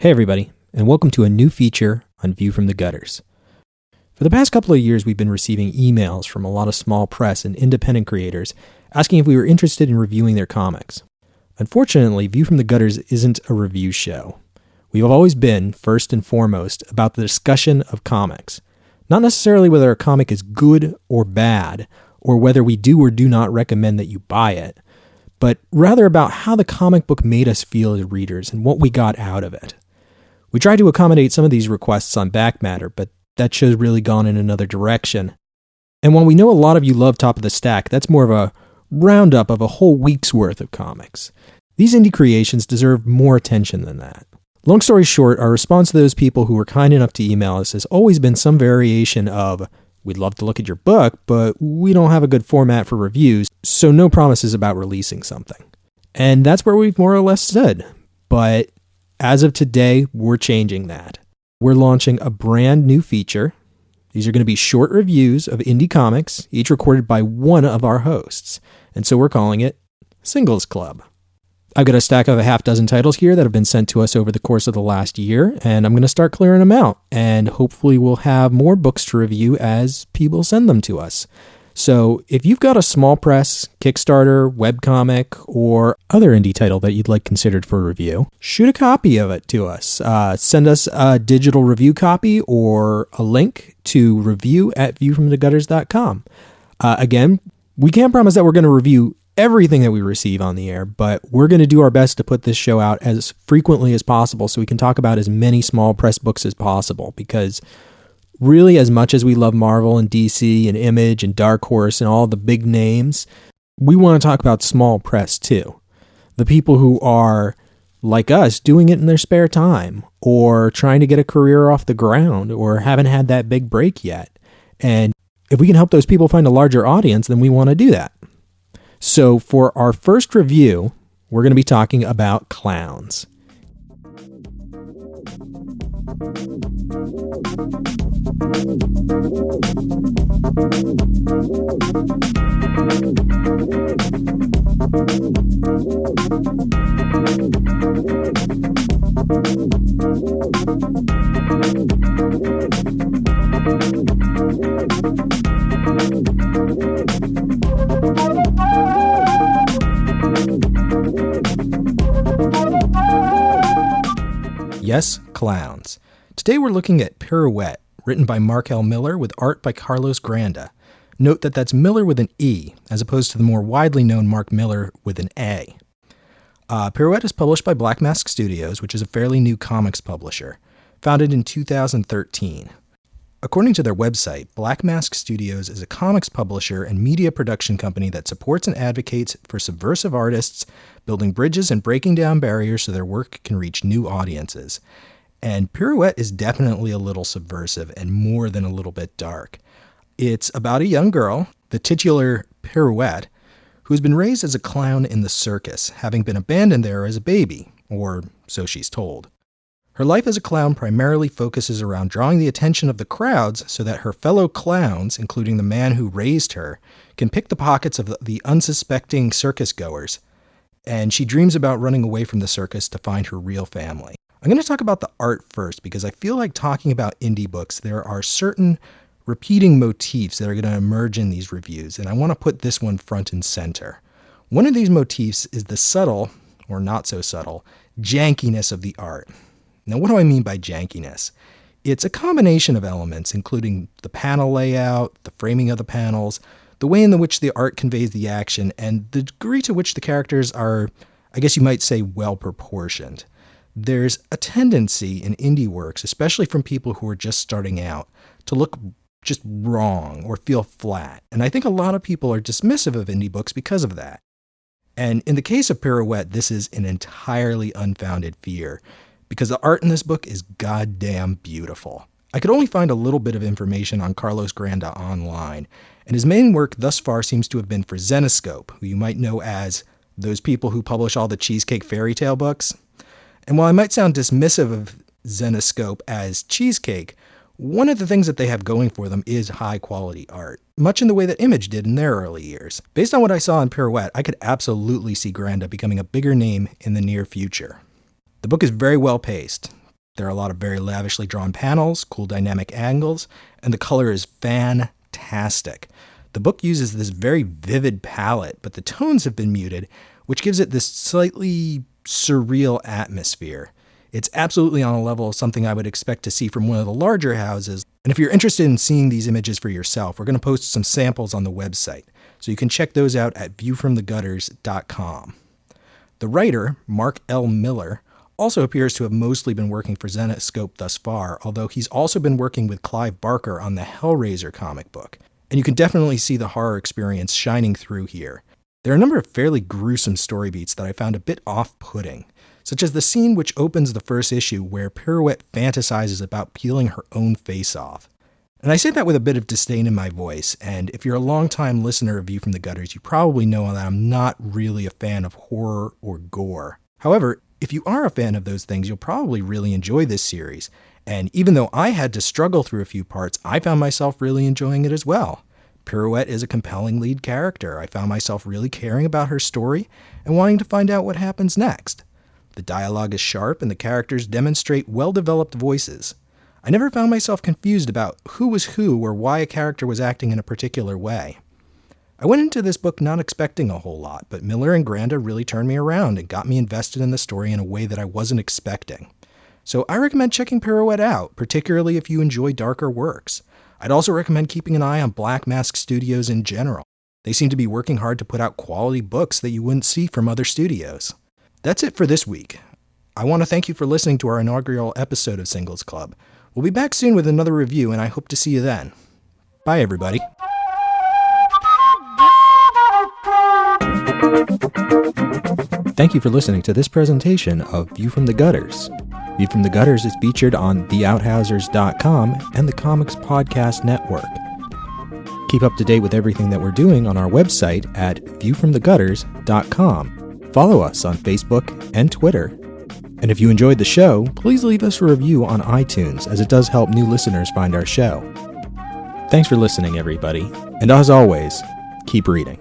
Hey everybody, and welcome to a new feature on View from the Gutters. For the past couple of years, we've been receiving emails from a lot of small press and independent creators asking if we were interested in reviewing their comics. Unfortunately, View from the Gutters isn't a review show. We've always been, first and foremost, about the discussion of comics. Not necessarily whether a comic is good or bad, or whether we do or do not recommend that you buy it, but rather about how the comic book made us feel as readers and what we got out of it. We tried to accommodate some of these requests on Back Matter, but that show's really gone in another direction. And while we know a lot of you love Top of the Stack, that's more of a roundup of a whole week's worth of comics. These indie creations deserve more attention than that. Long story short, our response to those people who were kind enough to email us has always been some variation of, we'd love to look at your book, but we don't have a good format for reviews, so no promises about releasing something. And that's where we've more or less stood. But as of today, we're changing that. We're launching a brand new feature. These are going to be short reviews of indie comics, each recorded by one of our hosts. And so we're calling it Singles Club. I've got a stack of a half dozen titles here that have been sent to us over the course of the last year, and I'm going to start clearing them out. And hopefully we'll have more books to review as people send them to us. So if you've got a small press, Kickstarter, webcomic, or other indie title that you'd like considered for review, shoot a copy of it to us. Send us a digital review copy or a link to review@viewfromthegutters.com. Again, we can't promise that we're going to review everything that we receive on the air, but we're going to do our best to put this show out as frequently as possible so we can talk about as many small press books as possible, because really, as much as we love Marvel and DC and Image and Dark Horse and all the big names, we want to talk about small press too. The people who are, like us, doing it in their spare time or trying to get a career off the ground or haven't had that big break yet. And if we can help those people find a larger audience, then we want to do that. So for our first review, we're going to be talking about clowns. Yes, clowns. Today we're looking at Pirouette, written by Mark L. Miller with art by Carlos Granda. Note that that's Miller with an E, as opposed to the more widely known Mark Miller with an A. Pirouette is published by Black Mask Studios, which is a fairly new comics publisher, founded in 2013. According to their website, Black Mask Studios is a comics publisher and media production company that supports and advocates for subversive artists, building bridges and breaking down barriers so their work can reach new audiences. And Pirouette is definitely a little subversive and more than a little bit dark. It's about a young girl, the titular Pirouette, who's been raised as a clown in the circus, having been abandoned there as a baby, or so she's told. Her life as a clown primarily focuses around drawing the attention of the crowds so that her fellow clowns, including the man who raised her, can pick the pockets of the unsuspecting circus goers. And she dreams about running away from the circus to find her real family. I'm going to talk about the art first because I feel like talking about indie books, there are certain repeating motifs that are going to emerge in these reviews, and I want to put this one front and center. One of these motifs is the subtle, or not so subtle, jankiness of the art. Now, what do I mean by jankiness? It's a combination of elements, including the panel layout, the framing of the panels, the way in which the art conveys the action, and the degree to which the characters are, I guess you might say, well proportioned. There's a tendency in indie works, especially from people who are just starting out, to look just wrong or feel flat. And I think a lot of people are dismissive of indie books because of that. And in the case of Pirouette, this is an entirely unfounded fear, because the art in this book is goddamn beautiful. I could only find a little bit of information on Carlos Granda online, and his main work thus far seems to have been for Zenescope, who you might know as those people who publish all the Cheesecake fairy tale books. And while I might sound dismissive of Zenescope as cheesecake, one of the things that they have going for them is high-quality art, much in the way that Image did in their early years. Based on what I saw in Pirouette, I could absolutely see Granda becoming a bigger name in the near future. The book is very well paced. There are a lot of very lavishly drawn panels, cool dynamic angles, and the color is fantastic. The book uses this very vivid palette, but the tones have been muted, which gives it this slightly surreal atmosphere. It's absolutely on a level of something I would expect to see from one of the larger houses. And if you're interested in seeing these images for yourself, we're going to post some samples on the website, so you can check those out at viewfromthegutters.com. The writer, Mark L. Miller, also appears to have mostly been working for Zenescope thus far, although he's also been working with Clive Barker on the Hellraiser comic book. And you can definitely see the horror experience shining through here. There are a number of fairly gruesome story beats that I found a bit off-putting, such as the scene which opens the first issue where Pirouette fantasizes about peeling her own face off. And I say that with a bit of disdain in my voice, and if you're a long-time listener of View from the Gutters, you probably know that I'm not really a fan of horror or gore. However, if you are a fan of those things, you'll probably really enjoy this series. And even though I had to struggle through a few parts, I found myself really enjoying it as well. Pirouette is a compelling lead character. I found myself really caring about her story and wanting to find out what happens next. The dialogue is sharp and the characters demonstrate well-developed voices. I never found myself confused about who was who or why a character was acting in a particular way. I went into this book not expecting a whole lot, but Miller and Granda really turned me around and got me invested in the story in a way that I wasn't expecting. So I recommend checking Pirouette out, particularly if you enjoy darker works. I'd also recommend keeping an eye on Black Mask Studios in general. They seem to be working hard to put out quality books that you wouldn't see from other studios. That's it for this week. I want to thank you for listening to our inaugural episode of Singles Club. We'll be back soon with another review, and I hope to see you then. Bye, everybody. Thank you for listening to this presentation of View from the Gutters. View from the Gutters is featured on theouthousers.com and the Comics Podcast Network. Keep up to date with everything that we're doing on our website at viewfromthegutters.com. Follow us on Facebook and Twitter. And if you enjoyed the show, please leave us a review on iTunes, as it does help new listeners find our show. Thanks for listening, everybody. And as always, keep reading.